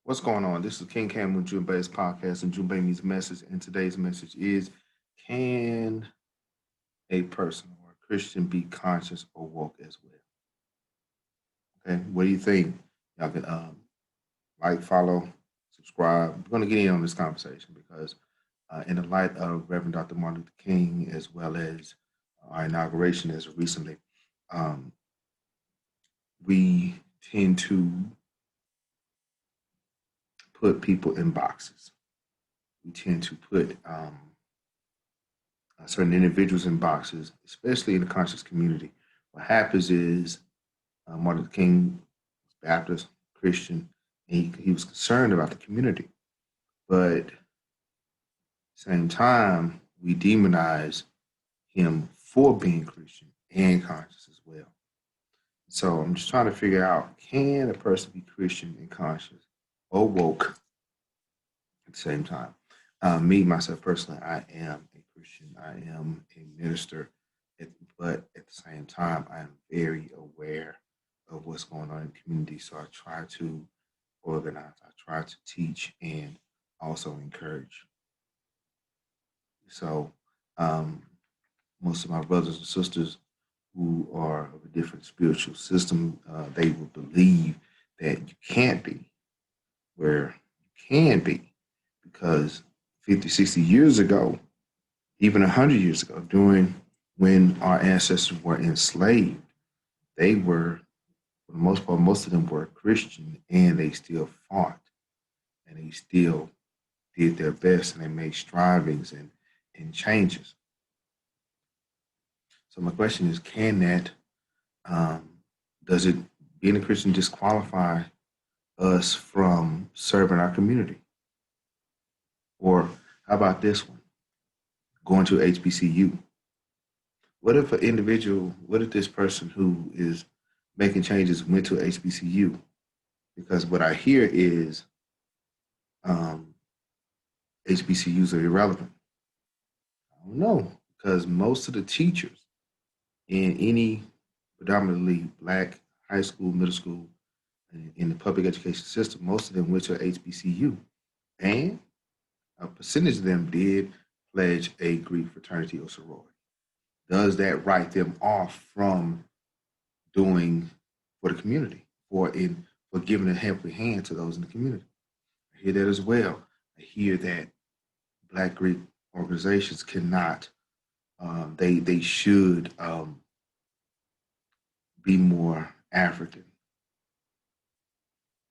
What's going on? This is King Cam with Junbei's podcast and Junbei's message. And today's message is: can a person or a Christian be conscious or woke as well? Okay, what do you think? Y'all can like, follow, subscribe. We're going to get in on this conversation because, in the light of Reverend Dr. Martin Luther King, as well as our inauguration as of recently, um, we tend to put people in boxes. We tend to put certain individuals in boxes, especially in the conscious community. What happens is Martin Luther King was Baptist, Christian, and he was concerned about the community. But at the same time, we demonize him for being Christian and conscious as well. So I'm just trying to figure out, can a person be Christian and conscious or woke at the same time? Me, myself personally, I am a Christian. I am a minister, but at the same time, I am very aware of what's going on in the community. So I try to organize, I try to teach, and also encourage. So most of my brothers and sisters who are of a different spiritual system, they will believe that you can't be where you can be, because 50, 60 years ago, even 100 years ago, during when our ancestors were enslaved, they were, for the most part, most of them were Christian, and they still fought, and they still did their best, and they made strivings and changes. So my question is, can that, does it, being a Christian, disqualify us from serving our community? Or how about this one? Going to HBCU. What if an individual, what if this person who is making changes went to HBCU? Because what I hear is HBCUs are irrelevant. I don't know, because most of the teachers in any predominantly Black high school, middle school, and in the public education system, most of them went to HBCU. And a percentage of them did pledge a Greek fraternity or sorority. Does that write them off from doing for the community, for giving a helping hand to those in the community? I hear that as well. I hear that Black Greek organizations cannot, they should be more African.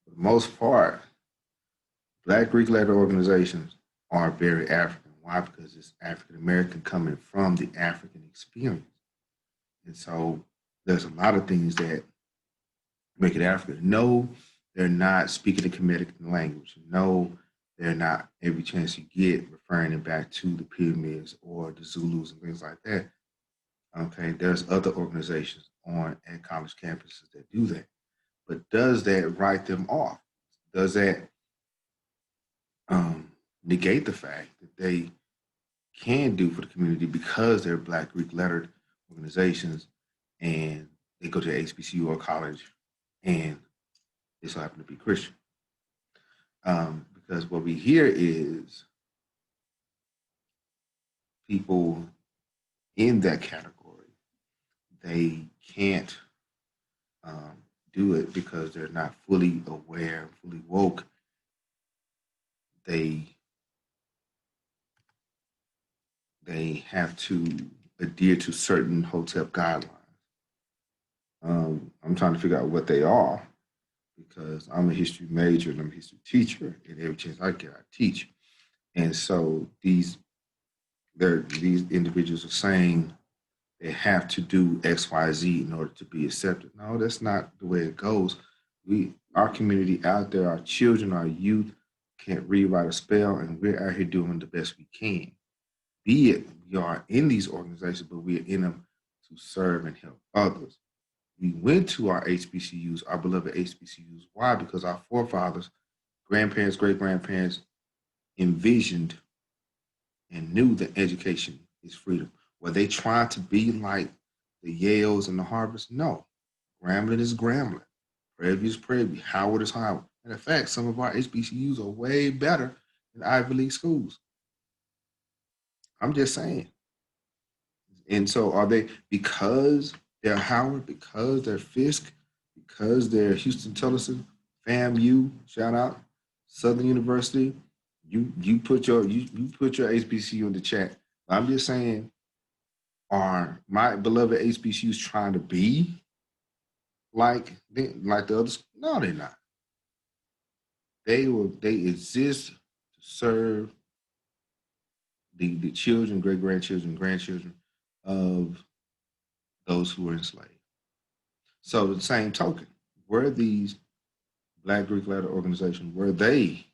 For the most part, Black Greek-led organizations are very African. Why? Because it's African American coming from the African experience. And so there's a lot of things that make it African. No, they're not speaking the Kemetic language. No, they're not, every chance you get, referring it back to the pyramids or the Zulus and things like that. Okay, there's other organizations at college campuses that do that. But does that write them off? Does that negate the fact that they can do for the community because they're Black Greek lettered organizations and they go to HBCU or college and they so happen to be Christian? Because what we hear is people in that category, they can't do it because they're not fully aware, fully woke. They have to adhere to certain HOTEP guidelines. I'm trying to figure out what they are, because I'm a history major and I'm a history teacher, and every chance I get, I teach. And so these individuals are saying they have to do X, Y, Z in order to be accepted. No, that's not the way it goes. Our community out there, our children, our youth can't read, write, or spell, and we're out here doing the best we can. Be it we are in these organizations, but we are in them to serve and help others. We went to our HBCUs, our beloved HBCUs. Why? Because our forefathers, grandparents, great-grandparents envisioned and knew that education is freedom. Were they trying to be like the Yales and the Harvards? No. Grambling is Grambling. Prairie View is Prairie View. Howard is Howard. And in fact, some of our HBCUs are way better than Ivy League schools. I'm just saying. And so are they, because they're Howard, because they're Fisk, because they're Houston Tillotson, FAMU, shout out, Southern University, you put your HBCU in the chat. I'm just saying, are my beloved HBCUs trying to be like the others? No, they're not. They exist to serve the children, great grandchildren, grandchildren of those who were enslaved. So the same token, were these Black Greek letter organizations, were they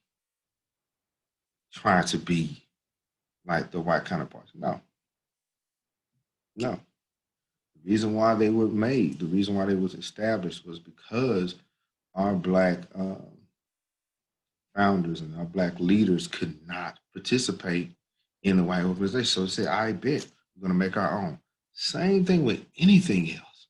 trying to be like the white counterparts? No. No. The reason why they were made, the reason why they was established was because our Black founders and our Black leaders could not participate in the white organization. So they said, I bet we're going to make our own. Same thing with anything else.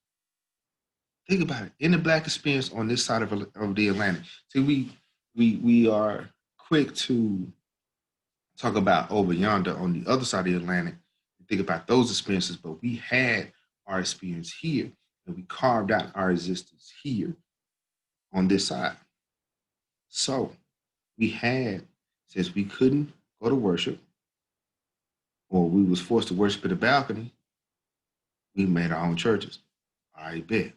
Think about it. In the Black experience on this side of the Atlantic, see, we are quick to talk about over yonder on the other side of the Atlantic and think about those experiences, but we had our experience here and we carved out our existence here on this side. So we had, since we couldn't go to worship or we was forced to worship at the balcony, we made our own churches. I bet.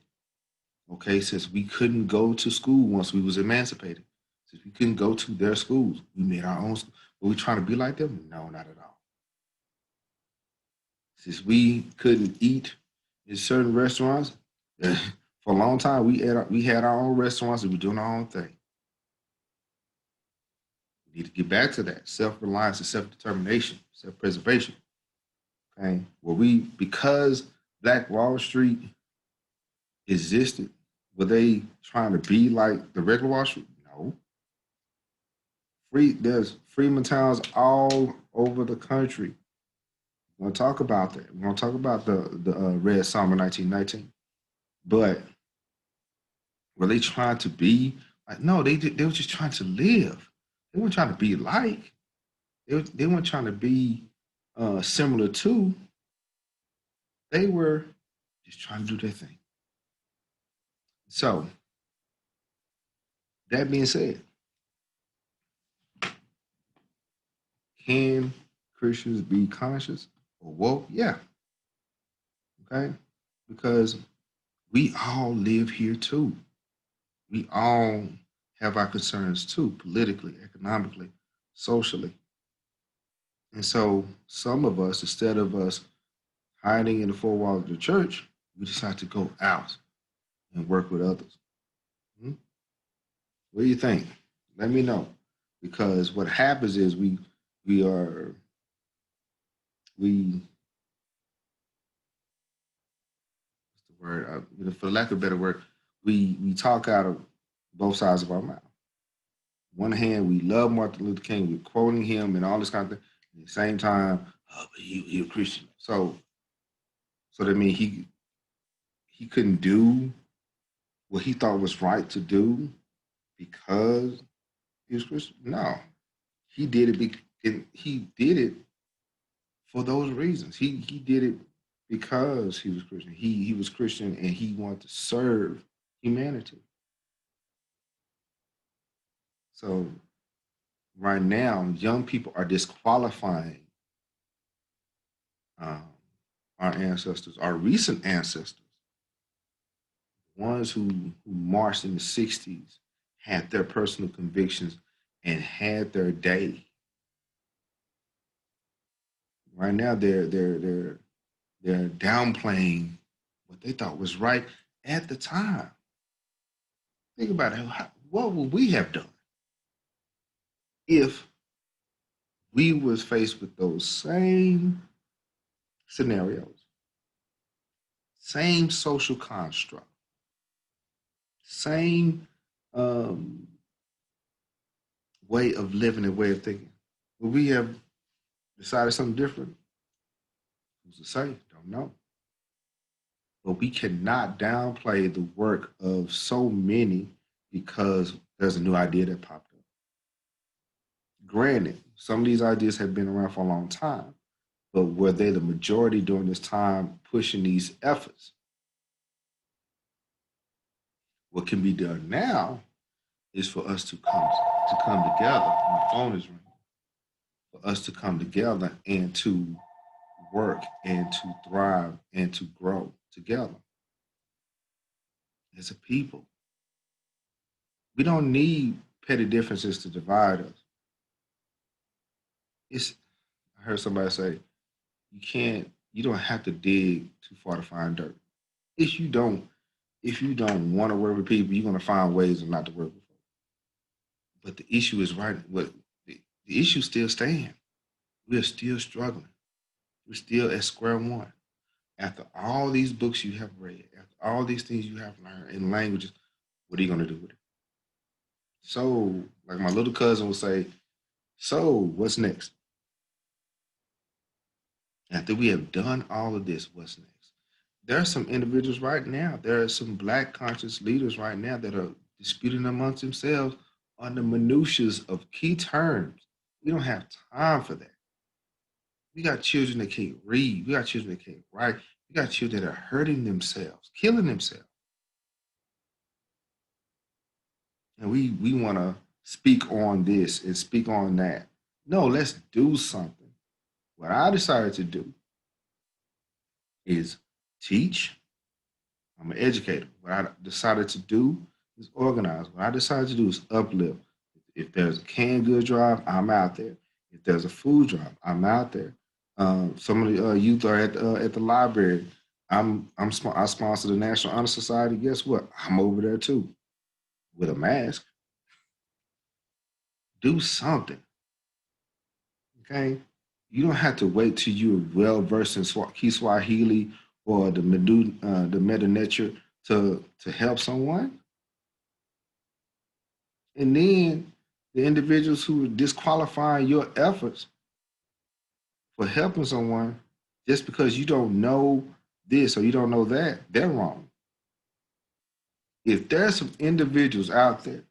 Okay, since we couldn't go to school once we was emancipated, since we couldn't go to their schools, we made our own school. Were we trying to be like them? No, not at all. Since we couldn't eat in certain restaurants, for a long time we had our own restaurants and we were doing our own thing. We need to get back to that self-reliance and self-determination, self-preservation. Okay, because Black Wall Street existed, were they trying to be like the regular Wall Street? No. There's Freedmen towns all over the country. We're going to talk about that. We're going to talk about the Red Summer 1919. But were they trying to be like? No, they were just trying to live. They weren't trying to be like. They weren't trying to be similar to. They were just trying to do their thing. So, that being said, can Christians be conscious or woke? Yeah. Okay? Because we all live here too. We all have our concerns too, politically, economically, socially. And so some of us, instead of us hiding in the four walls of the church, we decide to go out and work with others. What do you think? Let me know. Because what happens is we what's the word? For lack of a better word, we talk out of both sides of our mouth. One hand, we love Martin Luther King, we're quoting him and all this kind of thing. At the same time, but he a Christian. So that means he couldn't do what he thought was right to do because he was Christian. No, he did it. He did it for those reasons. He did it because he was Christian. He was Christian and he wanted to serve humanity. So right now, young people are disqualifying our ancestors, our recent ancestors, ones who marched in the 60s, had their personal convictions and had their day. Right now, they're downplaying what they thought was right at the time. Think about it. What would we have done if we was faced with those same scenarios, same social construct, same way of living and way of thinking? Would we have decided something different? Who's to say? Don't know. But we cannot downplay the work of so many because There's a new idea that popped up. Granted, some of these ideas have been around for a long time, but were they the majority during this time pushing these efforts? What can be done now is for us to come together. My phone is ringing. For us to come together and to work and to thrive and to grow together as a people. We don't need petty differences to divide us. It's I heard somebody say you don't have to dig too far to find dirt. If you don't if you don't want to work with people, you're gonna find ways of not to work with them. But the issue is right what the issue still stands. We're still struggling. We're still at square one. After all these books you have read, after all these things you have learned in languages, what are you gonna do with it? So, like my little cousin would say, so what's next? After we have done all of this, what's next? There are some individuals right now, there are some black conscious leaders right now that are disputing amongst themselves on the minutiae of key terms. We don't have time for that. We got children that can't read. We got children that can't write. We got children that are hurting themselves, killing themselves. And we want to speak on this and speak on that. No, let's do something. What I decided to do is teach. I'm an educator. What I decided to do is organize. What I decided to do is uplift. If there's a canned good drive, I'm out there. If there's a food drive, I'm out there. Some of the youth are at the library. I sponsor the National Honor Society. Guess what? I'm over there too with a mask. Do something, okay? You don't have to wait till you're well versed in Kiswahili or the Meta Nature to help someone. And then the individuals who are disqualifying your efforts for helping someone just because you don't know this or you don't know that, they're wrong. If there's some individuals out there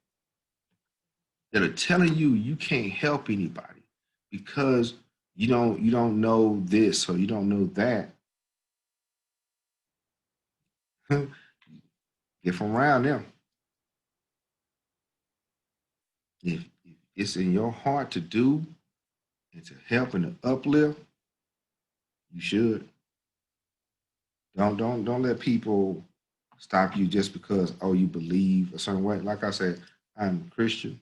that are telling you you can't help anybody because you don't know this or you don't know that, get from around them. If it's in your heart to do and to help and to uplift, you should. Don't let people stop you just because you believe a certain way. Like I said, I'm Christian.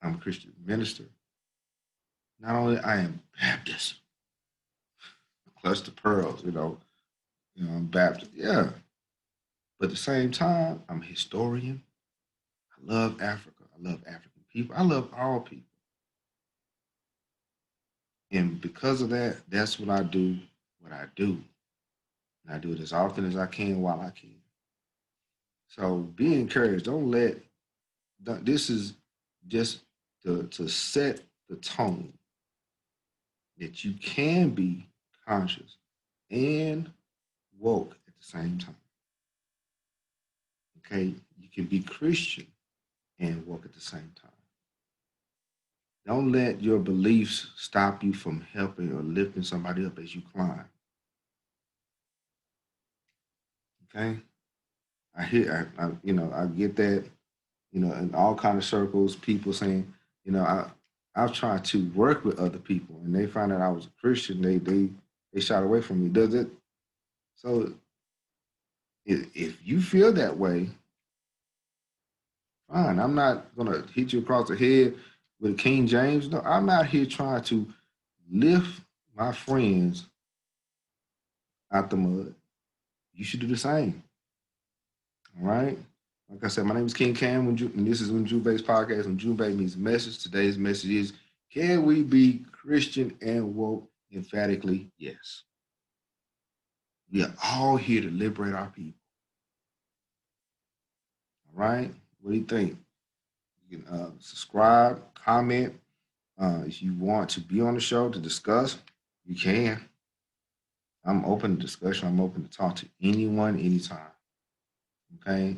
I'm a Christian minister. Not only I am Baptist, clutch the pearls. I'm Baptist. Yeah, but at the same time, I'm a historian. I love Africa. I love African people. I love all people, and because of that, that's what I do. What I do, and I do it as often as I can while I can. So be encouraged. This is just to set the tone that you can be conscious and woke at the same time. Okay, you can be Christian and woke at the same time. Don't let your beliefs stop you from helping or lifting somebody up as you climb. Okay, I get that. In all kind of circles, people saying, I've tried to work with other people, and they found out I was a Christian. They shot away from me. Does it? So if you feel that way, fine. I'm not gonna hit you across the head with King James. No, I'm out here trying to lift my friends out the mud. You should do the same. All right. Like I said, my name is King Cam, and this is Unju-Based Podcast. Unju means message. Today's message is: can we be Christian and woke? Emphatically, yes. We are all here to liberate our people. All right. What do you think? You can subscribe, comment. If you want to be on the show to discuss, you can. I'm open to discussion. I'm open to talk to anyone, anytime. Okay.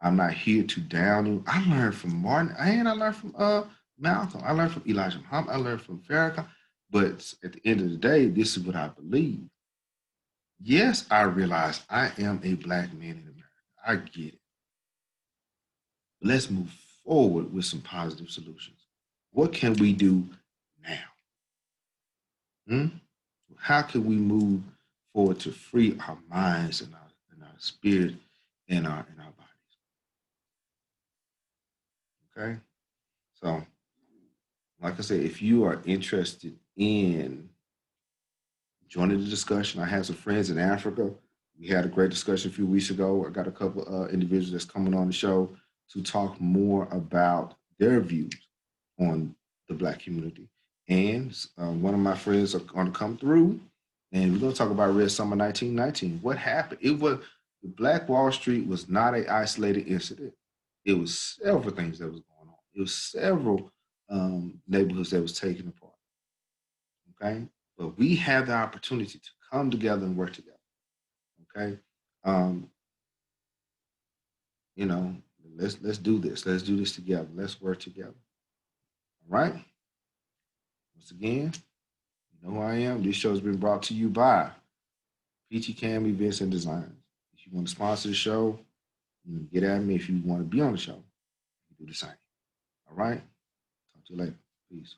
I'm not here to down you. I learned from Martin and I learned from Malcolm. I learned from Elijah Muhammad. I learned from Farrakhan. But at the end of the day, this is what I believe. Yes, I realize I am a black man in America. I get it. Let's move forward with some positive solutions. What can we do now? Hmm? How can we move forward to free our minds and our spirit and our bodies? Okay. So, like I said, if you are interested in joining the discussion, I have some friends in Africa. We had a great discussion a few weeks ago. I got a couple individuals that's coming on the show to talk more about their views on the Black community. And one of my friends are going to come through, and we're going to talk about Red Summer 1919. What happened? It was the Black Wall Street was not an isolated incident. It was several things that was going on. It was several neighborhoods that was taken apart. Okay, but we have the opportunity to come together and work together. Okay, um, you know, let's do this. Let's do this together. Let's work together. All right. Once again, you know who I am. This show has been brought to you by PT Cam Events and Designs. If you want to sponsor the show, you can get at me. If you want to be on the show, you do the same. All right. Talk to you later. Peace.